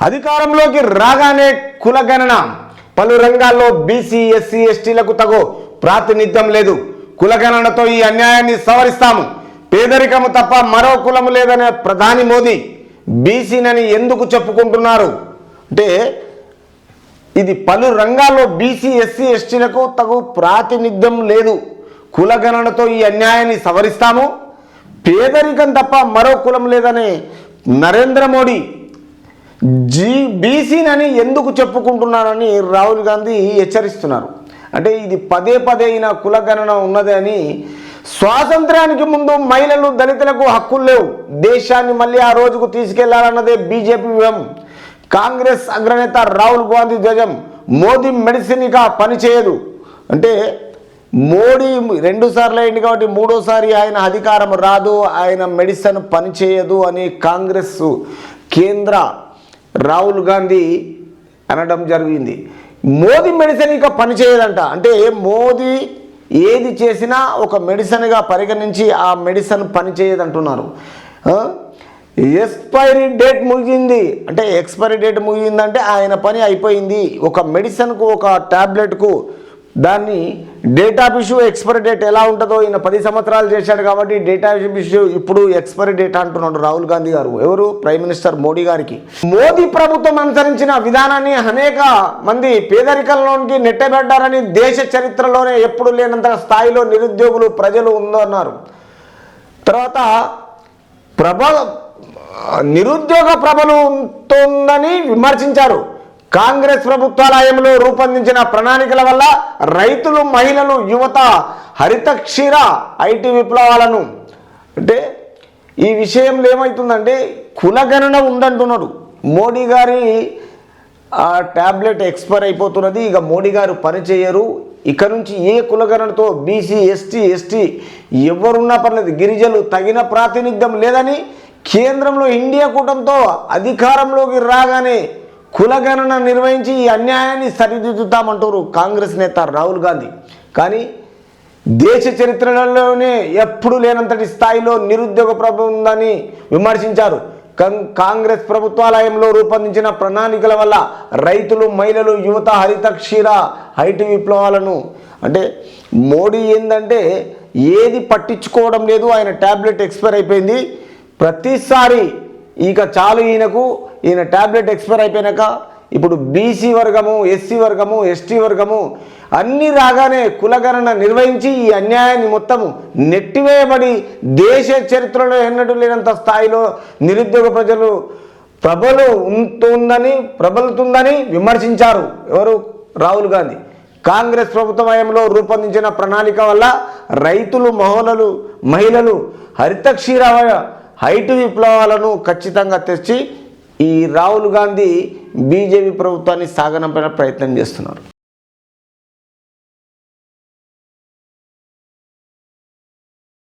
అధికారంలోకి రాగానే కులగణన, పలు రంగాల్లో బీసీ ఎస్సీ ఎస్టీలకు తగు ప్రాతినిధ్యం లేదు, కులగణనతో ఈ అన్యాయాన్ని సవరిస్తాము, పేదరికము తప్ప మరో కులము లేదనే ప్రధాని మోదీ బీసీనని ఎందుకు చెప్పుకుంటున్నారు అంటే, ఇది పలు రంగాల్లో బీసీ ఎస్సీ ఎస్టీలకు తగు ప్రాతినిధ్యం లేదు, కులగణనతో ఈ అన్యాయాన్ని సవరిస్తాము, పేదరికం తప్ప మరో కులం లేదనే నరేంద్ర మోడీ బీసీనని ఎందుకు చెప్పుకుంటున్నారని రాహుల్ గాంధీ హెచ్చరిస్తున్నారు. అంటే ఇది పదే పదే అయిన కులగణన ఉన్నది అని, స్వాతంత్రానికి ముందు మహిళలు దళితులకు హక్కులు లేవు, దేశాన్ని మళ్ళీ ఆ రోజుకు తీసుకెళ్లాలన్నదే బీజేపీ వ్యూహం. కాంగ్రెస్ అగ్రనేత రాహుల్ గాంధీ ధ్వజం, మోదీ మెడిసిన్ ఇక పనిచేయదు. అంటే మోడీ 2 సార్లు అయింది కాబట్టి 3వసారి ఆయన అధికారం రాదు, ఆయన మెడిసిన్ పనిచేయదు అని కాంగ్రెస్ కేంద్ర రాహుల్ గాంధీ అనడం జరిగింది. మోదీ మెడిసిన్ ఇక పనిచేయదంట. అంటే మోదీ ఏది చేసినా ఒక మెడిసిన్గా పరిగణించి ఆ మెడిసిన్ పనిచేయదంటున్నారు. ఎక్స్పైరీ డేట్ ముగిసింది అంటే, ఎక్స్పైరీ డేట్ ముగిసిందంటే ఆయన పని అయిపోయింది. ఒక మెడిసిన్కు, ఒక ట్యాబ్లెట్కు దాన్ని date of issue, expiry date ఎలా ఉంటుందో ఈయన 10 సంవత్సరాలు చేశాడు కాబట్టి డేట్ ఆఫ్ ఇష్యూ ఇప్పుడు ఎక్స్పైరీ డేట్ అంటున్నాడు రాహుల్ గాంధీ గారు. ఎవరు? ప్రైమ్ మినిస్టర్ మోడీ గారికి. మోదీ ప్రభుత్వం అనుసరించిన విధానాన్ని అనేక మంది పేదరికంలోనికి నెట్టబడ్డారని, దేశ చరిత్రలోనే ఎప్పుడు లేనంత స్థాయిలో నిరుద్యోగులు ప్రజలు ఉందన్నారు. తర్వాత నిరుద్యోగ ప్రబలుతోందని విమర్శించారు. కాంగ్రెస్ ప్రభుత్వాల హయాంలో రూపొందించిన ప్రణాళికల వల్ల రైతులు, మహిళలు, యువత హరిత క్షీర ఐటీ విప్లవాలను, అంటే ఈ విషయంలో ఏమవుతుందంటే కులగణన ఉందంటున్నాడు మోడీ గారి. ఆ ట్యాబ్లెట్ ఎక్స్పైర్ అయిపోతున్నది, ఇక మోడీ గారు పనిచేయరు, ఇక నుంచి ఏ కులగణనతో బీసీ ఎస్టీ ఎవరున్నా పర్లేదు, గిరిజనులు తగిన ప్రాతినిధ్యం లేదని కేంద్రంలో ఇండియా కూటమితో అధికారంలోకి రాగానే కులగణన నిర్వహించి ఈ అన్యాయాన్ని సరిదిద్దుతామంటారు కాంగ్రెస్ నేత రాహుల్ గాంధీ. కానీ దేశ చరిత్రలోనే ఎప్పుడు లేనంతటి స్థాయిలో నిరుద్యోగ ప్రభావం ఉందని విమర్శించారు. కాంగ్రెస్ ప్రభుత్వాలయంలో రూపొందించిన ప్రణాళికల వల్ల రైతులు, మహిళలు, యువత హరిత క్షీర ఐటీ విప్లవాలను, అంటే మోడీ ఏంటంటే ఏది పట్టించుకోవడం లేదు, ఆయన ట్యాబ్లెట్ ఎక్స్పైర్ అయిపోయింది, ప్రతిసారి ఇక చాలు ఈయన ట్యాబ్లెట్ ఎక్స్పైర్ అయిపోయినాక ఇప్పుడు బీసీ వర్గము, ఎస్సీ వర్గము, ఎస్టీ వర్గము అన్నీ రాగానే కులగణన నిర్వహించి ఈ అన్యాయాన్ని మొత్తము నెట్టివేయబడి దేశ చరిత్రలో ఎన్నడూ లేనంత స్థాయిలో నిరుద్యోగ ప్రజలు ప్రబలుతుందని విమర్శించారు. ఎవరు? రాహుల్ గాంధీ. కాంగ్రెస్ ప్రభుత్వ హయాంలో రూపొందించిన ప్రణాళిక వల్ల రైతులు, మహిళలు హరిత క్షీర ఐటీ విప్లవాలను ఖచ్చితంగా తెచ్చి ఈ రాహుల్ గాంధీ బీజేపీ ప్రభుత్వాన్ని సాగనంపే ప్రయత్నం చేస్తున్నారు.